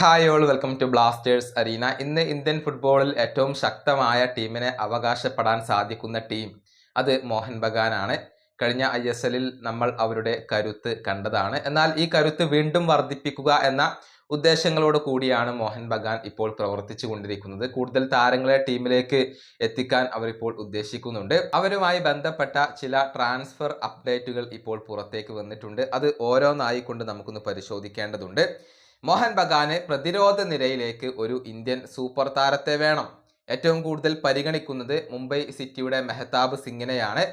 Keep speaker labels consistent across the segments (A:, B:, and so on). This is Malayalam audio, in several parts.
A: Hi all welcome to Blasters arena. ഇന്ന് ഇന്ത്യൻ ഫുട്ബോളിൽ ഏറ്റവും ശക്തമായ ടീമിനെ അവകാശപ്പെടാൻ സാധിക്കുന്ന ടീം അത് മോഹൻ ബഗാനാണ്. കഴിഞ്ഞ ISLൽ നമ്മൾ അവരുടെ കരുത്ത് കണ്ടതാണ്. എന്നാൽ ഈ കരുത്ത് വീണ്ടും വർദ്ധിപ്പിക്കുക എന്ന ഉദ്ദേശങ്ങളോട് കൂടിയാണ് മോഹൻ ബഗാൻ ഇപ്പോൾ പ്രവർത്തിച്ചു കൊണ്ടിരിക്കുന്നത്. കൂടുതൽ താരങ്ങളെ ടീമിലേക്ക് എത്തിക്കാൻ അവരിപ്പോൾ ഉദ്ദേശിക്കുന്നുണ്ട്. അവരുമായി ബന്ധപ്പെട്ട ചില ട്രാൻസ്ഫർ അപ്ഡേറ്റുകൾ ഇപ്പോൾ പുറത്തേക്ക് വന്നിട്ടുണ്ട്. അത് ഓരോന്നായി കൊണ്ട് നമുക്കൊന്ന് പരിശോധിക്കേണ്ടതുണ്ട്. മോഹൻ ബഗാന് പ്രതിരോധ നിരയിലേക്ക് ഒരു ഇന്ത്യൻ സൂപ്പർ താരത്തെ വേണം. ഏറ്റവും കൂടുതൽ പരിഗണിക്കുന്നത് മുംബൈ സിറ്റിയുടെ മെഹ്താബ് സിംഗിനെയാണ്.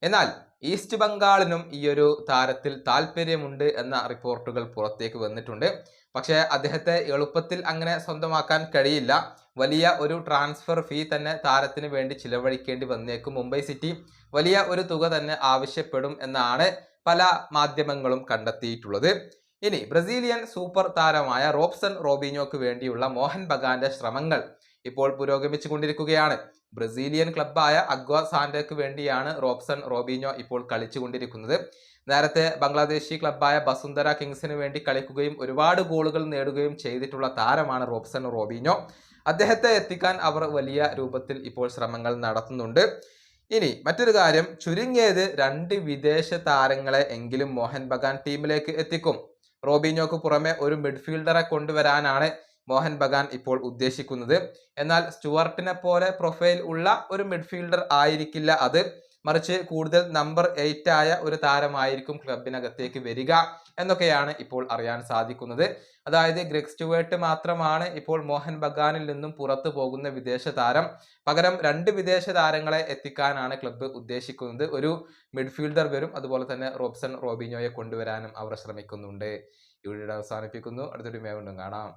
A: എന്നാൽ ഈസ്റ്റ് ബംഗാളിനും ഈ ഒരു താരത്തിൽ താല്പര്യമുണ്ട് എന്ന റിപ്പോർട്ടുകൾ പുറത്തേക്ക് വന്നിട്ടുണ്ട്. പക്ഷേ അദ്ദേഹത്തെ എളുപ്പത്തിൽ അങ്ങനെ സ്വന്തമാക്കാൻ കഴിയില്ല. വലിയ ഒരു ട്രാൻസ്ഫർ ഫീ തന്നെ താരത്തിന് വേണ്ടി ചിലവഴിക്കേണ്ടി വന്നേക്കും. മുംബൈ സിറ്റി വലിയ ഒരു തുക തന്നെ ആവശ്യപ്പെടും എന്നാണ് പല മാധ്യമങ്ങളും കണ്ടെത്തിയിട്ടുള്ളത്. ഇനി ബ്രസീലിയൻ സൂപ്പർ താരമായ റോബ്സൺ റോബിഞ്ഞോക്ക് വേണ്ടിയുള്ള മോഹൻ ബഗാന്റെ ശ്രമങ്ങൾ ഇപ്പോൾ പുരോഗമിച്ചു കൊണ്ടിരിക്കുകയാണ്. ബ്രസീലിയൻ ക്ലബ്ബായ അഗ്വ സാൻഡയ്ക്ക് വേണ്ടിയാണ് റോബ്സൺ റോബിഞ്ഞോ ഇപ്പോൾ കളിച്ചുകൊണ്ടിരിക്കുന്നത്. നേരത്തെ ബംഗ്ലാദേശി ക്ലബ്ബായ ബസുന്ധര കിങ്സിന് വേണ്ടി കളിക്കുകയും ഒരുപാട് ഗോളുകൾ നേടുകയും ചെയ്തിട്ടുള്ള താരമാണ് റോബ്സൺ റോബിഞ്ഞോ. അദ്ദേഹത്തെ എത്തിക്കാൻ അവർ വലിയ രൂപത്തിൽ ഇപ്പോൾ ശ്രമങ്ങൾ നടത്തുന്നുണ്ട്. ഇനി മറ്റൊരു കാര്യം, ചുരുങ്ങിയത് 2 വിദേശ താരങ്ങളെ എങ്കിലും മോഹൻ ബഗാൻ ടീമിലേക്ക് എത്തിക്കും. റോബിഞ്ഞോക്ക് പുറമെ ഒരു മിഡ്ഫീൽഡറെ കൊണ്ടുവരാനാണ് മോഹൻ ബഗാൻ ഇപ്പോൾ ഉദ്ദേശിക്കുന്നത്. എന്നാൽ സ്റ്റുവർട്ടിനെ പോലെ പ്രൊഫൈൽ ഉള്ള ഒരു മിഡ്ഫീൽഡർ ആയിരിക്കില്ല അത്. മറിച്ച് കൂടുതൽ നമ്പർ 8 ആയ ഒരു താരമായിരിക്കും ക്ലബിനകത്തേക്ക് വരിക എന്നൊക്കെയാണ് ഇപ്പോൾ അറിയാൻ സാധിക്കുന്നത്. അതായത് ഗ്രെഗ് സ്റ്റുവേർട്ട് മാത്രമാണ് ഇപ്പോൾ മോഹൻ ബഗാനിൽ നിന്നും പുറത്തു പോകുന്ന വിദേശ താരം. പകരം 2 വിദേശ താരങ്ങളെ എത്തിക്കാനാണ് ക്ലബ്ബ് ഉദ്ദേശിക്കുന്നത്. ഒരു മിഡ്ഫീൽഡർ വരും, അതുപോലെ തന്നെ റോബ്സൺ റോബിഞ്ഞോയെ കൊണ്ടുവരാനും അവർ ശ്രമിക്കുന്നുണ്ട്. ഈ വീഡിയോ അവസാനിപ്പിക്കുന്നു. അടുത്തൊരു വീണ്ടും കാണാം.